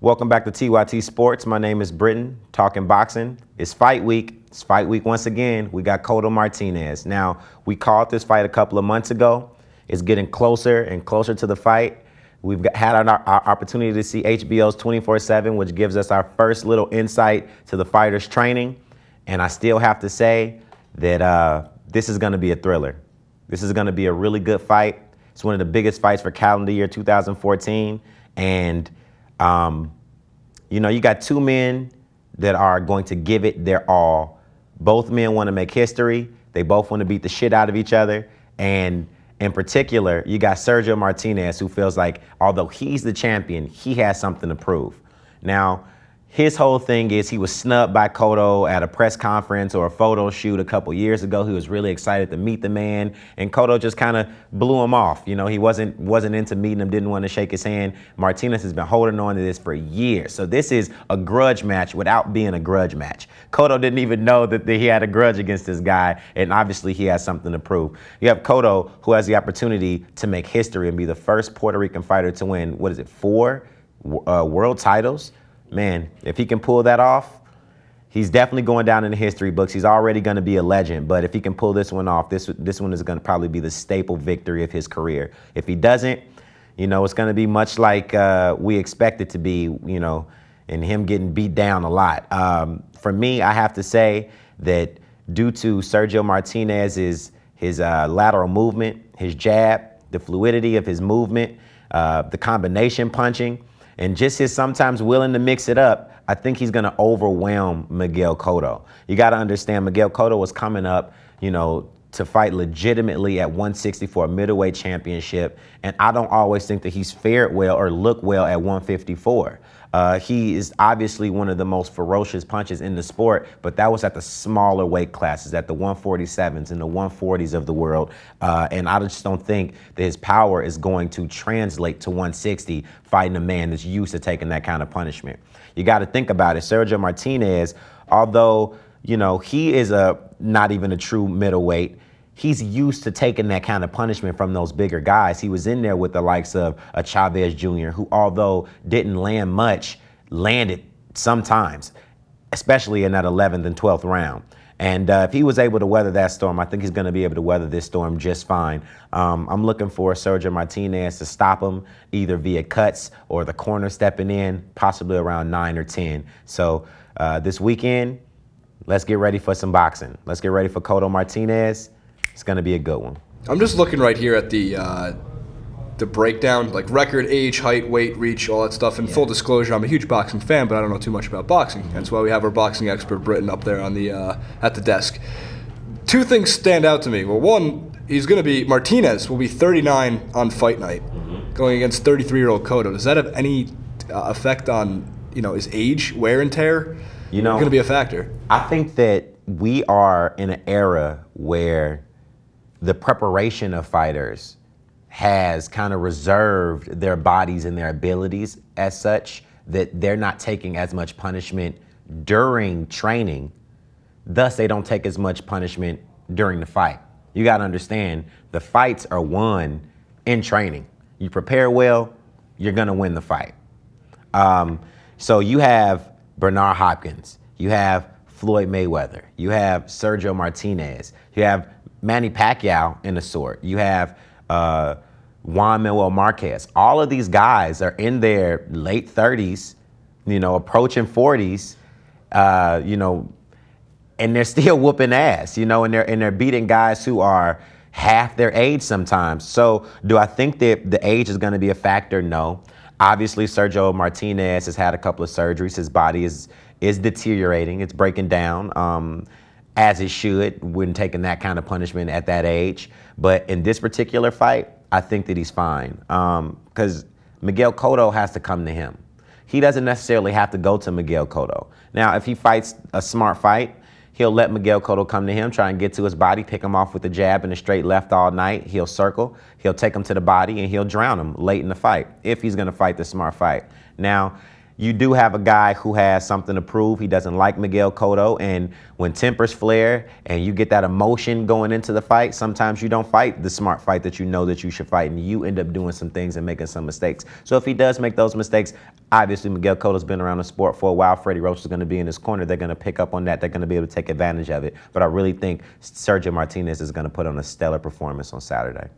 Welcome back to TYT Sports. My name is Britton, talking boxing. It's fight week. It's fight week once again. We got Cotto Martinez. Now, we called this fight a couple of months ago. It's getting closer and closer to the fight. We've had our opportunity to see HBO's 24/7, which gives us our first little insight to the fighter's training. And I still have to say that this is going to be a thriller. This is going to be a really good fight. It's one of the biggest fights for calendar year 2014. And you got two men that are going to give it their all. Both men want to make history. They both want to beat the shit out of each other. And in particular, you got Sergio Martinez, who feels like, although he's the champion, he has something to prove. Now, his whole thing is he was snubbed by Cotto at a press conference or a photo shoot a couple years ago. He was really excited to meet the man, and Cotto just kind of blew him off. You know, he wasn't into meeting him, didn't want to shake his hand. Martinez has been holding on to this for years. So this is a grudge match without being a grudge match. Cotto didn't even know that he had a grudge against this guy, and obviously he has something to prove. You have Cotto, who has the opportunity to make history and be the first Puerto Rican fighter to win, 4 world titles? Man, if he can pull that off, he's definitely going down in the history books. He's already going to be a legend. But if he can pull this one off, this one is going to probably be the staple victory of his career. If he doesn't, it's going to be much like we expect it to be, and him getting beat down a lot. For me, I have to say that due to Sergio Martinez's his lateral movement, his jab, the fluidity of his movement, the combination punching, and just his sometimes willing to mix it up, I think he's going to overwhelm Miguel Cotto. You got to understand, Miguel Cotto was coming up, to fight legitimately at 160 for a middleweight championship, and I don't always think that he's fared well or looked well at 154. He is obviously one of the most ferocious punches in the sport, but that was at the smaller weight classes, at the 147s and the 140s of the world. And I just don't think that his power is going to translate to 160 fighting a man that's used to taking that kind of punishment. You got to think about it. Sergio Martinez, although, he is not even a true middleweight, he's used to taking that kind of punishment from those bigger guys. He was in there with the likes of a Chavez Jr., who, although didn't land much, landed sometimes, especially in that 11th and 12th round. And if he was able to weather that storm, I think he's going to be able to weather this storm just fine. I'm looking for Sergio Martinez to stop him either via cuts or the corner stepping in, possibly around 9 or 10. So this weekend, let's get ready for some boxing. Let's get ready for Cotto Martinez. It's going to be a good one. I'm just looking right here at the breakdown, like record, age, height, weight, reach, all that stuff. And full disclosure, I'm a huge boxing fan, but I don't know too much about boxing. That's why we have our boxing expert, Britton, up there on the at the desk. Two things stand out to me. Well, one, Martinez will be 39 on fight night, going against 33-year-old Cotto. Does that have any effect on, his age, wear and tear? Going to be a factor. I think that we are in an era where the preparation of fighters has kind of reserved their bodies and their abilities as such that they're not taking as much punishment during training. Thus, they don't take as much punishment during the fight. You got to understand, the fights are won in training. You prepare well, you're going to win the fight. So you have Bernard Hopkins, you have Floyd Mayweather, you have Sergio Martinez, you have Manny Pacquiao in the sort, you have Juan Manuel Marquez. All of these guys are in their late 30s, approaching 40s, and they're still whooping ass, and they're beating guys who are half their age sometimes. So do I think that the age is going to be a factor? No. Obviously, Sergio Martinez has had a couple of surgeries. His body is deteriorating. It's breaking down, as it should when taking that kind of punishment at that age. But in this particular fight, I think that he's fine, because Miguel Cotto has to come to him. He doesn't necessarily have to go to Miguel Cotto. Now, if he fights a smart fight, he'll let Miguel Cotto come to him, try and get to his body, pick him off with a jab and a straight left all night. He'll circle, he'll take him to the body, and he'll drown him late in the fight if he's going to fight the smart fight. Now, you do have a guy who has something to prove. He doesn't like Miguel Cotto, and when tempers flare and you get that emotion going into the fight, sometimes you don't fight the smart fight that you know that you should fight, and you end up doing some things and making some mistakes. So if he does make those mistakes, obviously Miguel Cotto's been around the sport for a while. Freddie Roach is going to be in his corner. They're going to pick up on that. They're going to be able to take advantage of it. But I really think Sergio Martinez is going to put on a stellar performance on Saturday.